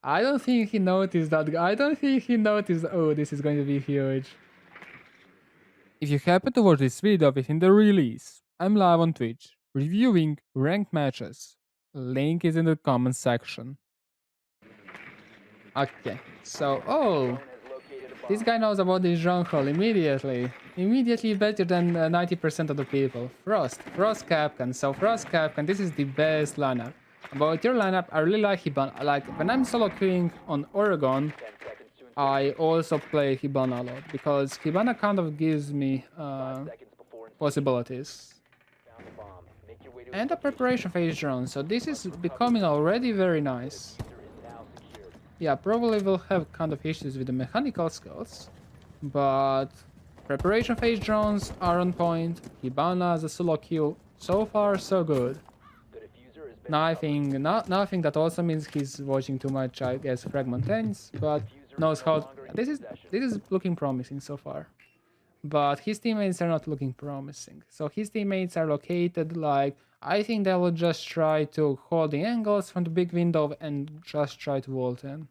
I don't think he noticed that. I don't think he noticed. Oh, this is going to be huge. If you happen to watch this video within the release, I'm live on Twitch, reviewing ranked matches. Link is in the comment section. Okay, so, oh, this guy knows about this jungle immediately. Immediately better than 90% of the people. Frost Capcan. So Frost Capcan, this is the best lineup. About your lineup, I really like Hibana. Like, when I'm solo queuing on Oregon, I also play Hibana a lot, because Hibana kind of gives me possibilities. And a preparation phase drone, so this is becoming already very nice. Yeah, probably will have kind of issues with the mechanical skills, but preparation phase drones are on point. Hibana as a solo queue, so far so good. Nothing that also means he's watching too much, I guess, Fragment Ends, but knows how. This is looking promising so far. But his teammates are not looking promising. So his teammates are located like, I think they will just try to hold the angles from the big window and just try to vault in.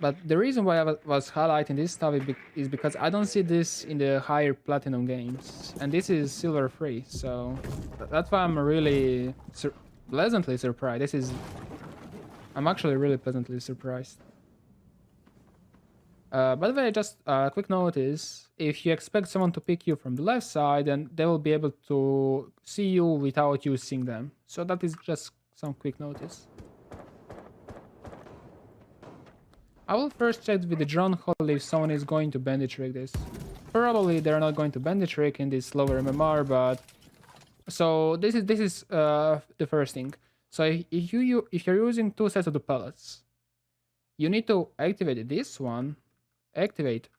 But the reason why I was highlighting this stuff is because I don't see this in the higher platinum games. And this is silver free, so that's why I'm really pleasantly surprised. I'm actually really pleasantly surprised. By the way, just a quick notice, if you expect someone to pick you from the left side, then they will be able to see you without you seeing them. So that is just some quick notice. I will first check with the drone hole if someone is going to bandit trick this. Probably they're not going to bandit trick in this lower MMR, but... So this is the first thing. So if you're using two sets of the pellets, you need to activate this one. Activate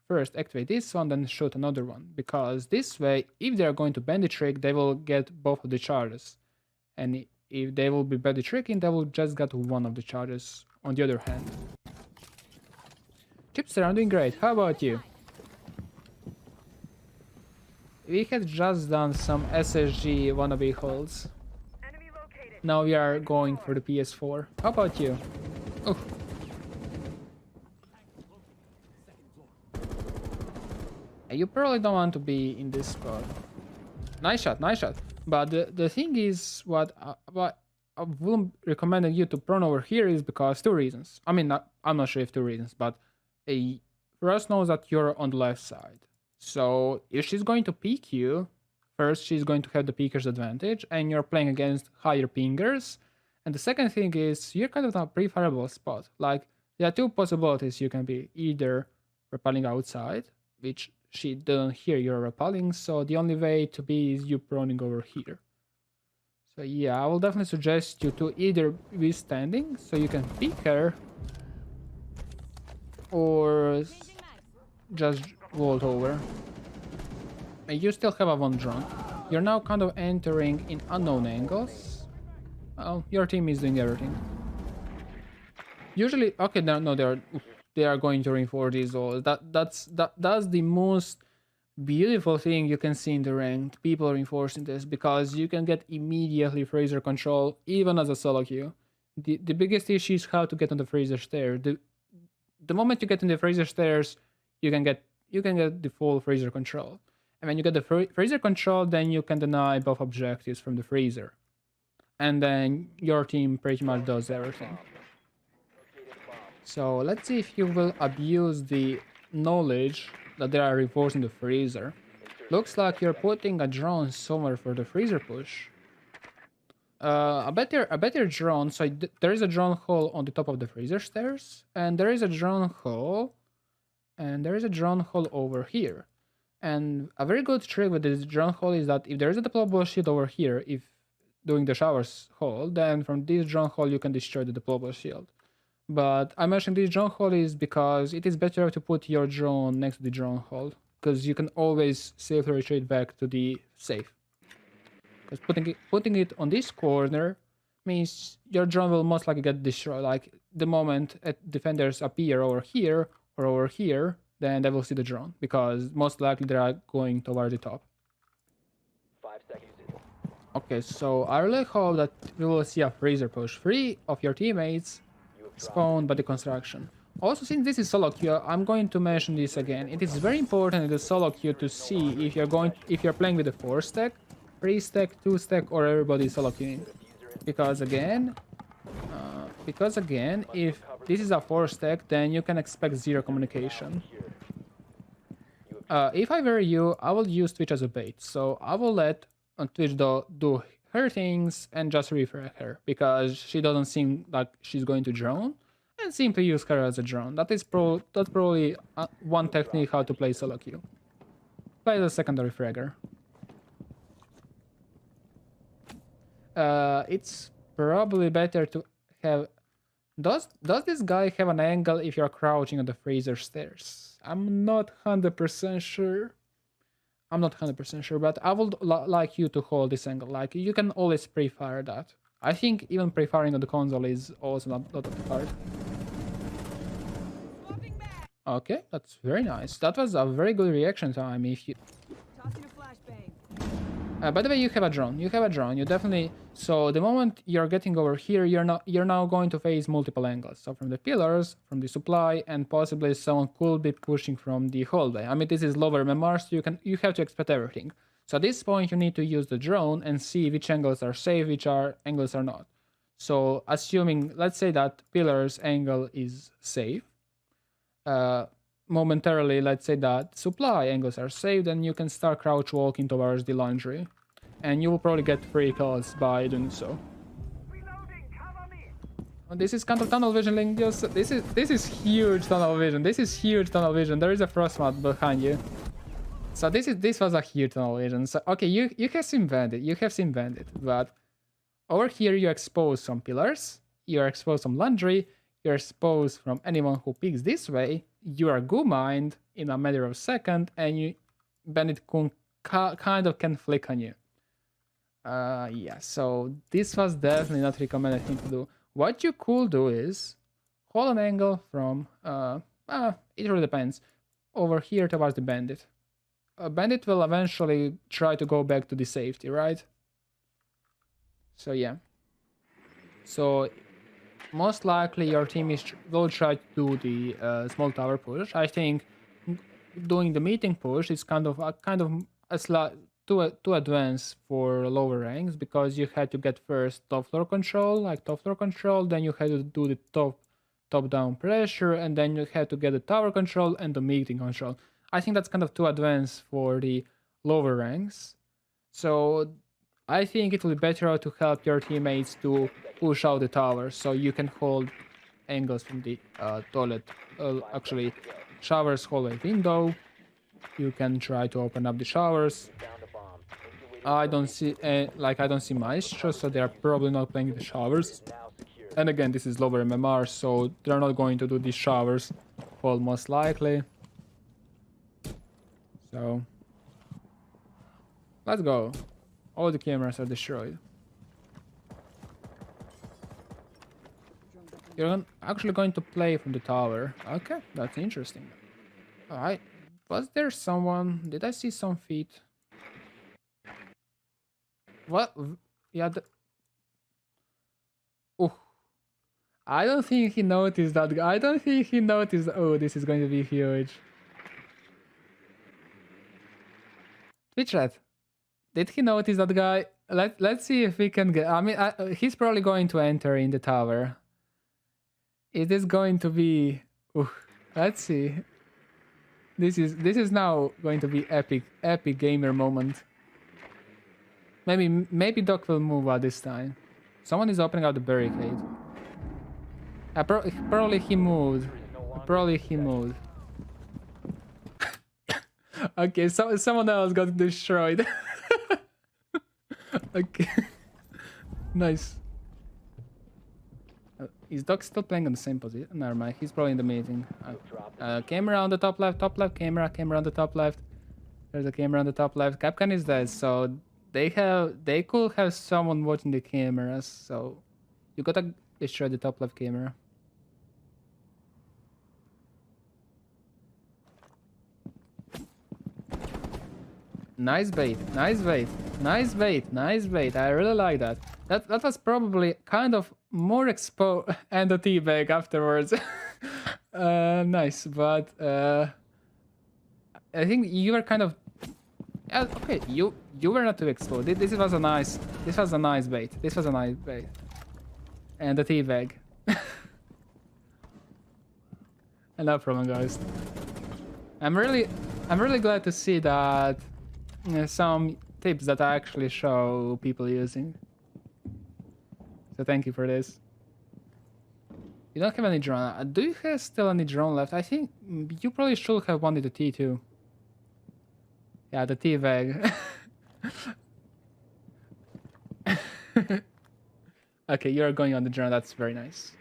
this one, then shoot another one, because this way, if they are going to bandit trick, they will get both of the charges, and if they will be bandit tricking, they will just get one of the charges on the other hand. Chipster, I'm doing great. How about you? We had just done some SSG wannabe holds. Now we are going for the PS4. How about you? Oh. You probably don't want to be in this spot. Nice shot. But the thing is, what I wouldn't recommend you to prone over here is because two reasons. I mean, I'm not sure if two reasons, but Frost knows that you're on the left side. So if she's going to peek you, first she's going to have the peeker's advantage, and you're playing against higher pingers. And the second thing is, you're kind of in a preferable spot. Like, there are two possibilities. You can be either repelling outside, which she doesn't hear you're repelling, so the only way to be is you proning over here. So yeah, I will definitely suggest you to either be standing so you can peek her, or just vault over. And you still have a one drone. You're now kind of entering in unknown angles. Oh, your team is doing everything. Usually, okay, no, they are going to reinforce these walls. That's the most beautiful thing you can see in the ranked. People reinforcing this, because you can get immediately Fraser control even as a solo queue. The biggest issue is how to get on the Fraser stairs. The moment you get in the Fraser stairs, you can get the full Fraser control. And when you get the Fraser control, then you can deny both objectives from the Fraser. And then your team pretty much does everything. So let's see if you will abuse the knowledge that they are reinforcing the freezer. Looks like you're putting a drone somewhere for the freezer push. A better drone. So there is a drone hole on the top of the freezer stairs, and there is a drone hole, over here. And a very good trick with this drone hole is that if there is a deployable shield over here, if doing the showers hole, then from this drone hole you can destroy the deployable shield. But I mentioned this drone hole is because it is better to put your drone next to the drone hole, because you can always safely retreat back to the safe. Because putting it on this corner means your drone will most likely get destroyed. Like, the moment defenders appear over here or over here, then they will see the drone, because most likely they are going toward the top. 5 seconds. Okay, so I really hope that we will see a freezer push. 3 of your teammates spawn by the construction. Also, since this is soloQ, I'm going to mention this again. It is very important in the soloQ to see if you're playing with a 4 stack, 3 stack, 2 stack, or everybody is soloQing. Because again, if this is a 4 stack, then you can expect 0 communication. If I were you, I will use Twitch as a bait. So I will let Twitch do her things and just refrag her because she doesn't seem like she's going to drone, and simply use her as a drone. That's probably one technique how to play soloQ. Play the secondary fragger. It's probably better to have. Does this guy have an angle if you're crouching on the freezer stairs? I'm not 100% sure. But I would like you to hold this angle. Like, you can always pre-fire that. I think even pre-firing on the console is also not hard. Okay, that's very nice. That was a very good reaction time. If you. By the way, you have a drone. You definitely. So the moment you're getting over here, you're now going to face multiple angles. So from the pillars, from the supply, and possibly someone could be pushing from the hallway. I mean, this is lower MMR, so you have to expect everything. So at this point, you need to use the drone and see which angles are safe, angles are not. So assuming, let's say that pillars angle is safe. Momentarily, let's say that supply angles are safe, then you can start crouch walking towards the laundry, and you will probably get 3 kills by doing so. This is kind of tunnel vision, Link. This is huge tunnel vision. There is a frost mat behind you. So this was a huge tunnel vision. So okay, you have seen Bandit, but over here you expose some pillars, you're exposed some laundry, you're exposed from anyone who peeks this way. You are goo-mined in a matter of a second, and Bandit kind of can flick on you. Yeah, so this was definitely not recommended thing to do. What you could do is hold an angle from, it really depends, over here towards the Bandit. Bandit will eventually try to go back to the safety, right? So yeah. So most likely your team will try to do the small tower push. I think doing the meeting push is kind of a slight too advanced for lower ranks, because you had to get first top floor control, then you had to do the top down pressure, and then you had to get the tower control and the meeting control. I think that's kind of too advanced for the lower ranks. So I think it will be better to help your teammates to push out the tower, so you can hold angles from the toilet, actually showers hallway window. You can try to open up the showers. I don't see Maestro, so they are probably not playing the showers. And again, this is lower MMR, so they're not going to do these showers, well, most likely. So let's go. All the cameras are destroyed. You're actually going to play from the tower. Okay, that's interesting. Alright. Was there someone? Did I see some feet? What? Yeah. Oh. I don't think he noticed that. I don't think he noticed. Oh, this is going to be huge. Twitch chat. Did he notice that guy? Let's see if we can get. I mean, he's probably going to enter in the tower. Is this going to be? Let's see. This is now going to be epic gamer moment. Maybe Doc will move at this time. Someone is opening up the barricade. Probably he moved. Okay, so someone else got destroyed. Okay. Nice. Is Doc still playing on the same position? Never mind, he's probably in the meeting. Camera on the top left, camera on the top left. There's a camera on the top left. Capcan is dead, so they could have someone watching the cameras, so you gotta destroy the top left camera. Nice bait, nice bait, nice bait, nice bait. I really like that. That was probably kind of more exposed and a teabag afterwards. Nice, but I think you were kind of okay. You were not too exposed. This was a nice bait. This was a nice bait. And the teabag. No problem, guys. I'm really glad to see that some tips that I actually show people using. So thank you for this. You don't have any drone. Do you have still any drone left? I think you probably should have one in the T2. Yeah, the teabag. Okay, you're going on the drone. That's very nice.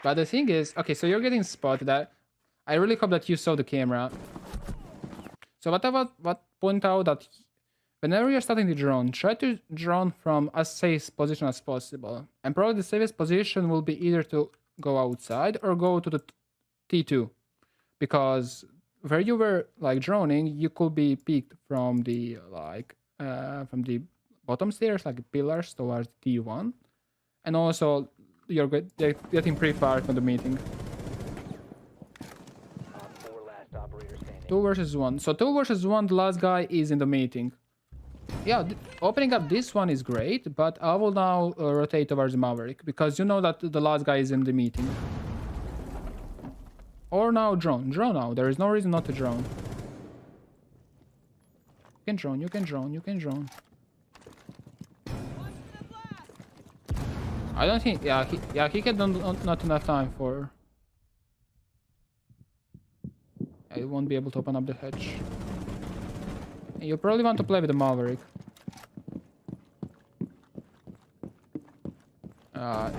But the thing is, okay, so you're getting spotted. I really hope that you saw the camera. So what point out that whenever you're starting the drone, try to drone from as safe position as possible. And probably the safest position will be either to go outside or go to the T2. Because where you were like droning, you could be peeked from the from the bottom stairs, like pillars towards T1. And also you're getting pretty far from the meeting. 2 versus 1. So 2 versus 1, the last guy is in the meeting. Yeah, opening up this one is great, but I will now rotate towards the Maverick, because you know that the last guy is in the meeting. Or now drone. Drone now. There is no reason not to drone. You can drone, you can drone, you can drone. I don't think... Yeah, he had not enough time for... I won't be able to open up the hatch. You probably want to play with the Maverick.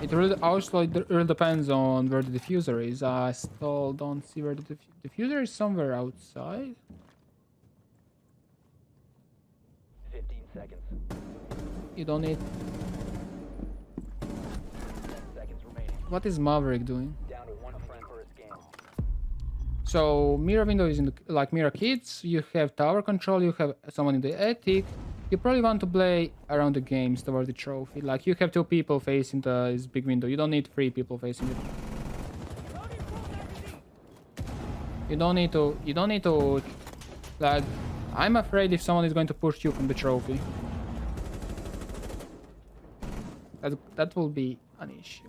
It really depends on where the diffuser is. I still don't see where the diffuser is. Somewhere outside. 15 seconds. You don't need... 10 seconds remaining. What is Maverick doing? Down to 1 friend per scan. So mirror window is in the, like mirror kids. You have tower control. You have someone in the attic. You probably want to play around the games towards the trophy. Like you have 2 people facing this big window. You don't need 3 people facing it. You don't need to. Like, I'm afraid if someone is going to push you from the trophy. That will be an issue.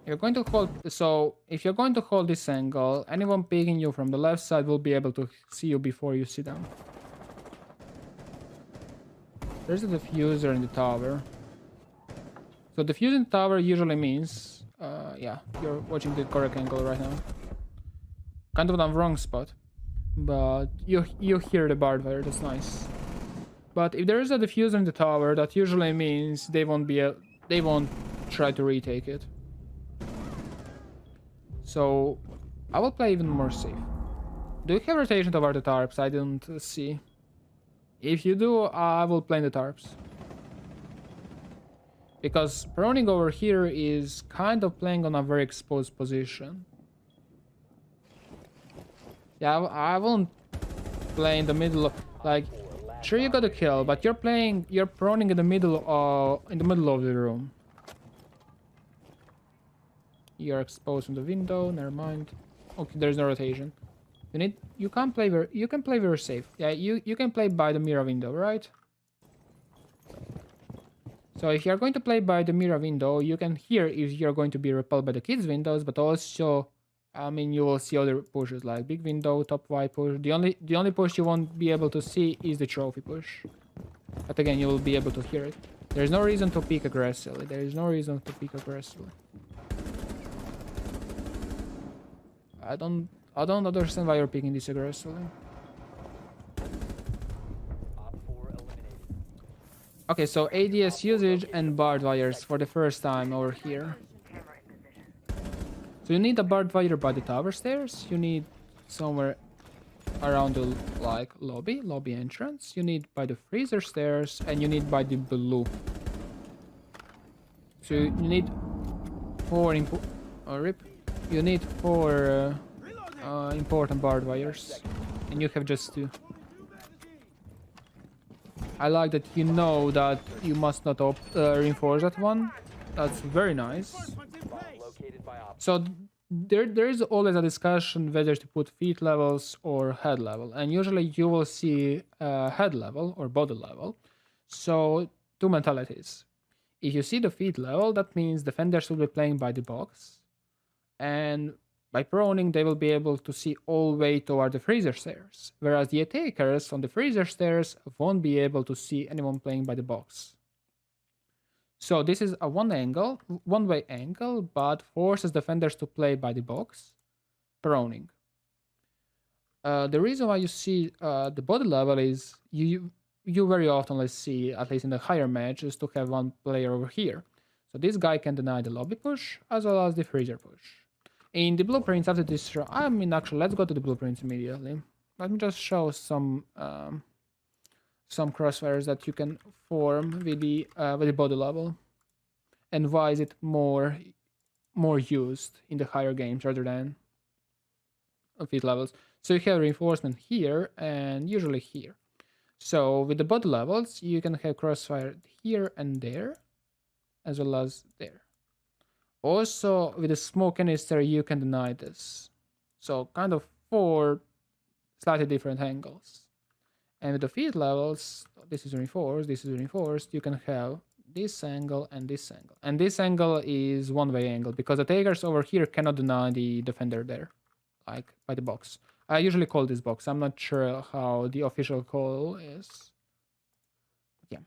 You're going to hold, so if you're going to hold this angle, anyone peeking you from the left side will be able to see you before you sit down. There's a diffuser in the tower. So diffusing the tower usually means, yeah, you're watching the correct angle right now. Kind of on the wrong spot, but you hear the barbed wire. That's nice. But if there is a diffuser in the tower, that usually means they won't try to retake it. So, I will play even more safe. Do you have rotation toward the tarps? I didn't see. If you do, I will play in the tarps. Because proning over here is kind of playing on a very exposed position. Yeah, I won't play in the middle of, like, sure you got a kill, but you're proning in the middle of the room. You're exposed from the window, never mind. Okay, there's no rotation. You can play very safe. Yeah, you can play by the mirror window, right? So if you're going to play by the mirror window, you can hear if you're going to be repelled by the kids' windows, but also, I mean, you will see other pushes like big window, top Y push. The only push you won't be able to see is the trophy push. But again, you will be able to hear it. There's no reason to peek aggressively. There is no reason to peek aggressively. I don't understand why you're picking this aggressively. Okay, so ADS usage and barbed wires for the first time over here. So you need a barbed wire by the tower stairs. You need somewhere around the lobby entrance. You need by the freezer stairs, and you need by the blue. So you need 4 You need 4 important barbed wires. and you have just 2. I like that you know that you must not reinforce that one. That's very nice. Bomb located by op. So there is always a discussion whether to put feet levels or head level, and usually you will see head level or body level. So 2 mentalities. If you see the feet level, that means defenders will be playing by the box, and by proning they will be able to see all the way toward the freezer stairs, whereas the attackers on the freezer stairs won't be able to see anyone playing by the box. So this is a one-way angle, but forces defenders to play by the box, proning. The reason why you see the body level is you very often see, at least in the higher matches, to have one player over here. So this guy can deny the lobby push as well as the freezer push. In the blueprints after this, actually, let's go to the blueprints immediately. Let me just show some crossfires that you can form with the body level, and why is it more used in the higher games rather than feet levels. So you have reinforcement here and usually here. So with the body levels, you can have crossfire here and there, as well as there. Also, with the smoke canister, you can deny this. So kind of 4 slightly different angles. And with the feet levels, this is reinforced, you can have this angle and this angle. And this angle is one-way angle, because the takers over here cannot deny the defender there, like by the box. I usually call this box. I'm not sure how the official call is. Yeah.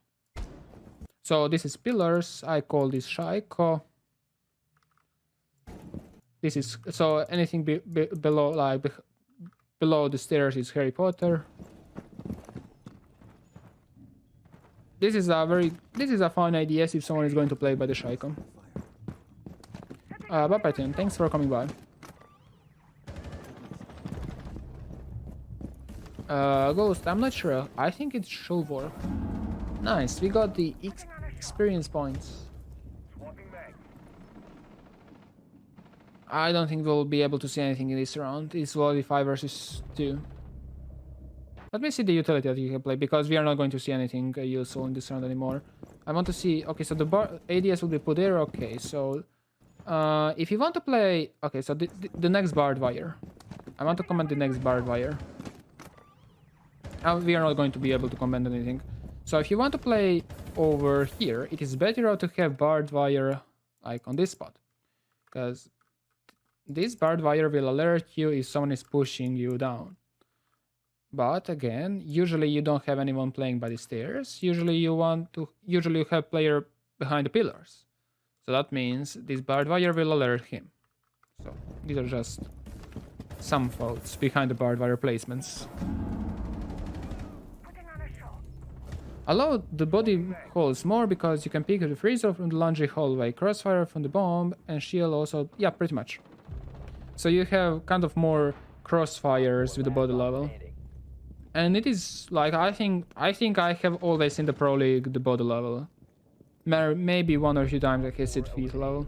So this is pillars. I call this Shaiko. This is so anything below, like below the stairs, is Harry Potter. This is a fun idea if someone is going to play by the Shaiko. Bye, Pratham. Thanks for coming by. Ghost, I'm not sure. I think it should work. Nice, we got the experience points. I don't think we'll be able to see anything in this round. It's only 5 versus 2. Let me see the utility that you can play, because we are not going to see anything useful in this round anymore. I want to see... Okay, so the ADS will be put there. Okay, so... if you want to play... Okay, so the next barbed wire. I want to comment the next barbed wire. We are not going to be able to comment anything. So if you want to play over here, it is better to have barbed wire like on this spot. Because this barbed wire will alert you if someone is pushing you down. But again, usually you don't have anyone playing by the stairs. Usually you have player behind the pillars. So that means this barbed wire will alert him. So these are just some thoughts behind the barbed wire placements. Allow the body holes more because you can pick the freezer from the laundry hallway, crossfire from the bomb, and shield also. Yeah, pretty much. So you have kind of more crossfires with the body level. And it is like, I think I have always in the Pro League the body level. Maybe 1 or 2 times I hit it feet level.